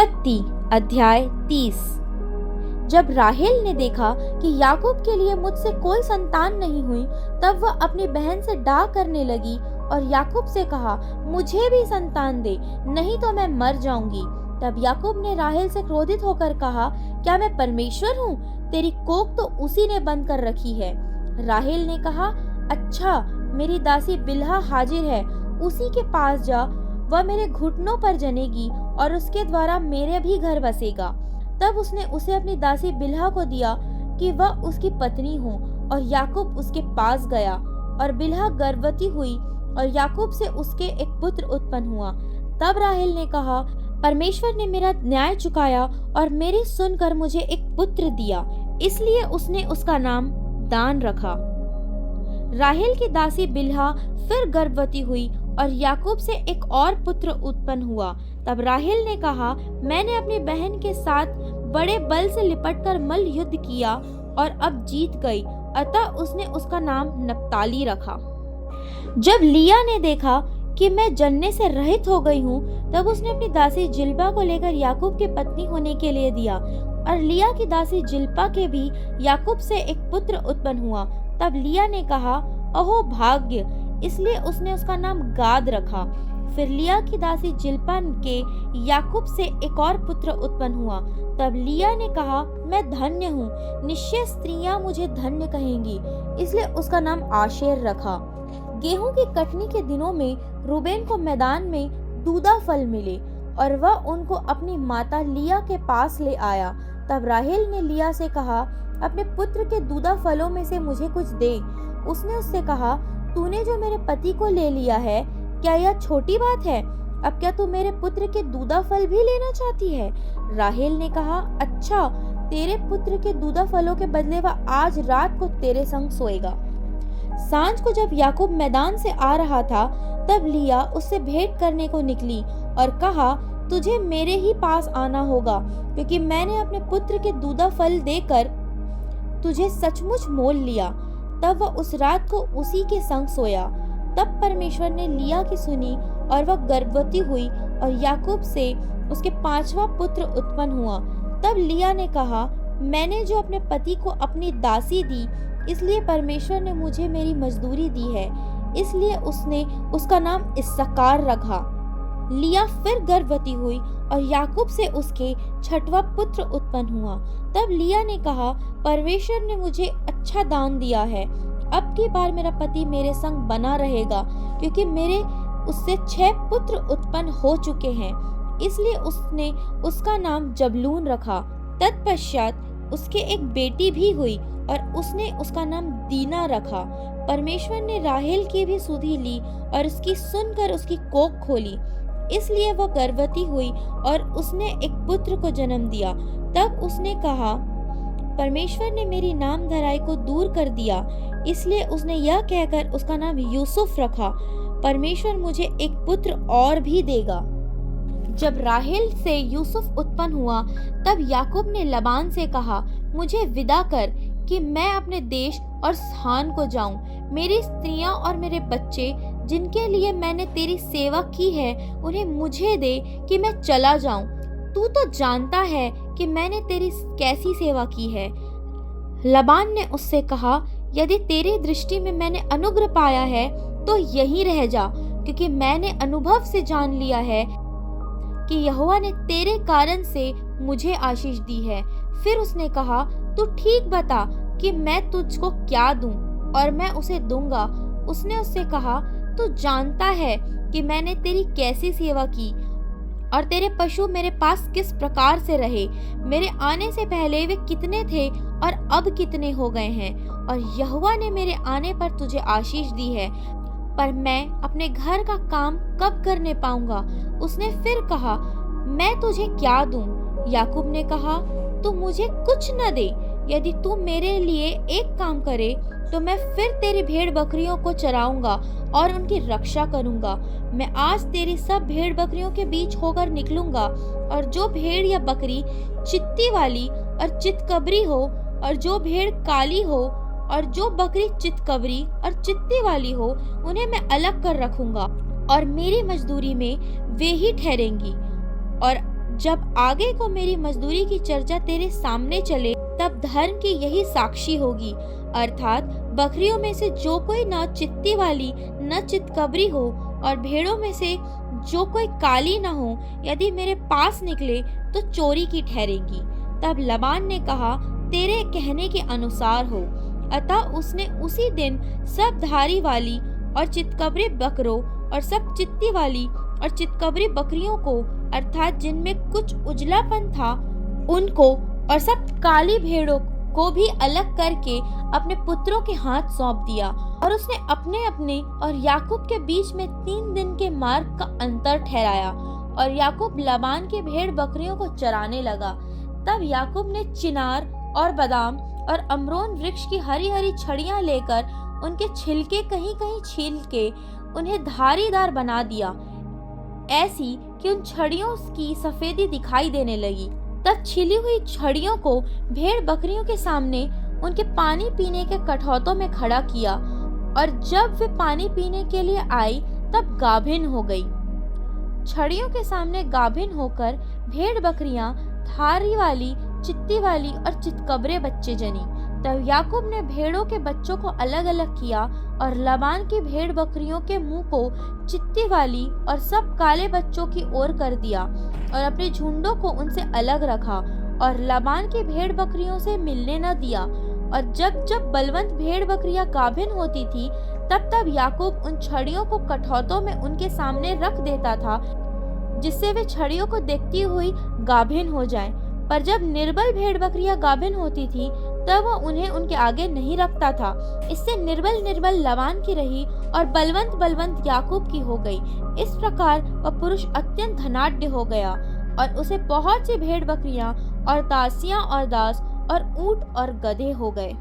उत्पत्ति अध्याय 30। जब राहेल ने देखा कि याकूब के लिए मुझसे कोई संतान नहीं हुई, तब वह अपनी बहन से डाह करने लगी और याकूब से कहा, मुझे भी संतान दे, नहीं तो मैं मर जाऊंगी। तब याकूब ने राहेल से क्रोधित होकर कहा, क्या मैं परमेश्वर हूँ? तेरी कोख तो उसी ने बंद कर रखी है। राहेल ने कहा, अच्छा, मेरी दासी बिल्हा हाजिर है, उसी के पास जा, वह मेरे घुटनों पर जनेगी और उसके द्वारा मेरे भी घर बसेगा। तब उसने उसे अपनी दासी बिल्हा को दिया कि वह उसकी पत्नी हो, और याकूब उसके पास गया, और बिल्हा गर्भवती हुई और याकूब से उसके एक पुत्र उत्पन्न हुआ। तब राहेल ने कहा, परमेश्वर ने मेरा न्याय चुकाया और मेरी सुनकर मुझे एक पुत्र दिया, इसलिए उसने उसका नाम दान रखा। राहेल की दासी बिल्हा फिर गर्भवती हुई और याकूब से एक और पुत्र उत्पन्न हुआ। तब राहेल ने कहा, मैंने अपनी बहन के साथ बड़े बल से लिपटकर मल्ल युद्ध किया और अब जीत गई, अतः उसने उसका नाम नप्ताली रखा। जब लिया ने देखा कि मैं जनने से रहित हो गई हूँ, तब उसने अपनी दासी जिल्पा को लेकर याकूब की पत्नी होने के लिए दिया, और लिया की दासी जिल्पा के भी याकूब से एक पुत्र उत्पन्न हुआ। तब लिया ने कहा, अहो भाग्य, इसलिए उसने उसका नाम गाद रखा। फिर लिया की दासी जिल्पा के याकूब से एक और पुत्र उत्पन्न हुआ। तब लिया ने कहा, मैं धन्य हूँ, निश्चय स्त्रियां मुझे धन्य कहेंगी, इसलिए उसका नाम आशेर रखा। गेहूं की कटनी के दिनों में रूबेन को मैदान में दूदा फल मिले, और वह उनको अपनी माता लिया के पास ले आया। तब राहेल ने लिया से कहा, अपने पुत्र के दूदा फलों में से मुझे कुछ दे। उसने उससे कहा, तूने जो मेरे पति को ले लिया है, क्या यह छोटी बात है? अब क्या तू मेरे पुत्र के दूदा फल भी लेना चाहती है? राहेल ने कहा, अच्छा, तेरे पुत्र के दूदा फलों के बदले वह आज रात को तेरे संग सोएगा। सांझ को जब याकूब मैदान से आ रहा था, तब लिया उससे भेंट करने को निकली और कहा, तुझे मेरे ही पास आना होगा, क्योंकि मैंने अपने पुत्र के दूदा फल देकर तुझे सचमुच मोल लिया। तब वह उस रात को उसी के संग सोया। तब परमेश्वर ने लिया की सुनी, और वह गर्भवती हुई और याकूब से उसके 5वां पुत्र उत्पन्न हुआ। तब लिया ने कहा, मैंने जो अपने पति को अपनी दासी दी, इसलिए परमेश्वर ने मुझे मेरी मजदूरी दी है, इसलिए उसने उसका नाम इस्साकार रखा। लिया फिर गर्भवती हुई और याकूब से उसके 6वां पुत्र उत्पन्न हुआ। तब लिया ने कहा, परमेश्वर ने मुझे अच्छा दान दिया है, अब की बार मेरा पति मेरे संग बना रहेगा, क्योंकि मेरे उससे 6 पुत्र उत्पन्न हो चुके हैं, इसलिए उसने उसका नाम जबलून रखा। तत्पश्चात उसके एक बेटी भी हुई और उसने उसका नाम दीना रखा। परमेश्वर ने राहेल की भी सुधि ली और उसकी सुनकर उसकी कोख खोली, इसलिए वह गर्भवती हुई और उसने एक पुत्र को जन्म दिया। तब उसने कहा, परमेश्वर ने मेरी नाम धराई को दूर कर दिया, इसलिए उसने यह कहकर उसका नाम यूसुफ रखा, परमेश्वर मुझे एक पुत्र और भी देगा। जब राहेल से यूसुफ उत्पन्न हुआ, तब याकूब ने लबान से कहा, मुझे विदा कर कि मैं अपने देश और स्थान को जाऊं। मेरी स्त्रियां और मेरे बच्चे, जिनके लिए मैंने तेरी सेवा की है, उन्हें मुझे दे कि मैं चला जाऊं। तू तो जानता है कि मैंने तेरी कैसी सेवा की है। लबान ने उससे कहा, यदि तेरी दृष्टि में मैंने अनुग्रह पाया है, तो यहीं रह जा, क्योंकि मैंने अनुभव से जान लिया है कि यहोवा ने तेरे कारण से मुझे आशीष दी है। फिर उसने कहा, तू ठीक बता कि मैं तुझको क्या दूं, और मैं उसे दूंगा। उसने उससे कहा, तू जानता है कि मैंने तेरी कैसी सेवा की और तेरे पशु मेरे पास किस प्रकार से रहे। मेरे आने से पहले वे कितने थे और अब कितने हो गए हैं, और यहोवा ने मेरे आने पर तुझे आशीष दी है, पर मैं अपने घर का काम कब करने पाऊंगा? उसने फिर कहा, मैं तुझे क्या दूं? याकूब ने कहा, तू मुझे कुछ न दे, यदि तू मेरे लिए एक काम करे, तो मैं फिर तेरी भेड़ बकरियों को चराऊंगा और उनकी रक्षा करूंगा। मैं आज तेरी सब भेड़ बकरियों के बीच होकर निकलूंगा, और जो भेड़ या बकरी चित्ती वाली और चितकबरी हो, और जो भेड़ काली हो और जो बकरी चितकबरी और चित्ती वाली हो, उन्हें मैं अलग कर रखूंगा, और मेरी मजदूरी में वे ही ठहरेंगी। और जब आगे को मेरी मजदूरी की चर्चा तेरे सामने चले, तब धर्म की यही साक्षी होगी, अर्थात बकरियों में से जो कोई न चित्ती वाली न चितकबरी हो और भेड़ों में से जो कोई काली न हो, यदि मेरे पास निकले तो चोरी की ठहरेंगी। तब लबान ने कहा, तेरे कहने के अनुसार हो। अतः उसने उसी दिन सब धारी वाली और चितकबरी बकरों और सब चित्ती वाली और चितकबरी बकरियों को, अर्थात जिनमें कुछ उजलापन था, उनको और सब काली भेड़ों को भी अलग करके अपने पुत्रों के हाथ सौंप दिया। और उसने अपने अपने और याकूब के बीच में 3 दिन के मार्ग का अंतर ठहराया, और याकूब लबान के भेड़ बकरियों को चराने लगा। तब याकूब ने चिनार और बादाम और अमरोन वृक्ष की हरी हरी छड़ियां लेकर उनके छिलके कहीं कहीं छील के उन्हें धारीदार बना दिया, ऐसी कि उन छड़ियों की सफेदी दिखाई देने लगी। तब छिली हुई छड़ियों को भेड़ बकरियों के सामने उनके पानी पीने के कठौतों में खड़ा किया, और जब वे पानी पीने के लिए आई तब गाभिन हो गई। छड़ियों के सामने गाभिन होकर भेड़ बकरियां धारी वाली, चित्ती वाली और चितकबरे बच्चे जनी। तब याकूब ने भेड़ों के बच्चों को अलग अलग किया और लबान की भेड़ बकरियों के मुंह को चित्ती वाली और सब काले बच्चों की ओर कर दिया, और अपने झुंडों को उनसे अलग रखा और लबान की भेड़ बकरियों से मिलने न दिया। और जब जब बलवंत भेड़ बकरियां गाभिन होती थी, तब तब याकूब उन छड़ियों को कठौतों में उनके सामने रख देता था, जिससे वे छड़ियों को देखती हुई गाभिन हो जाएं। पर जब निर्बल भेड़ बकरियां गाभिन होती थी, तब वह उन्हें उनके आगे नहीं रखता था। इससे निर्बल निर्बल लबान की रही और बलवंत बलवंत याकूब की हो गई। इस प्रकार वह पुरुष अत्यंत धनाढ्य हो गया, और उसे बहुत सी भेड़ बकरियां और दासियां और दास और ऊंट और गधे हो गए।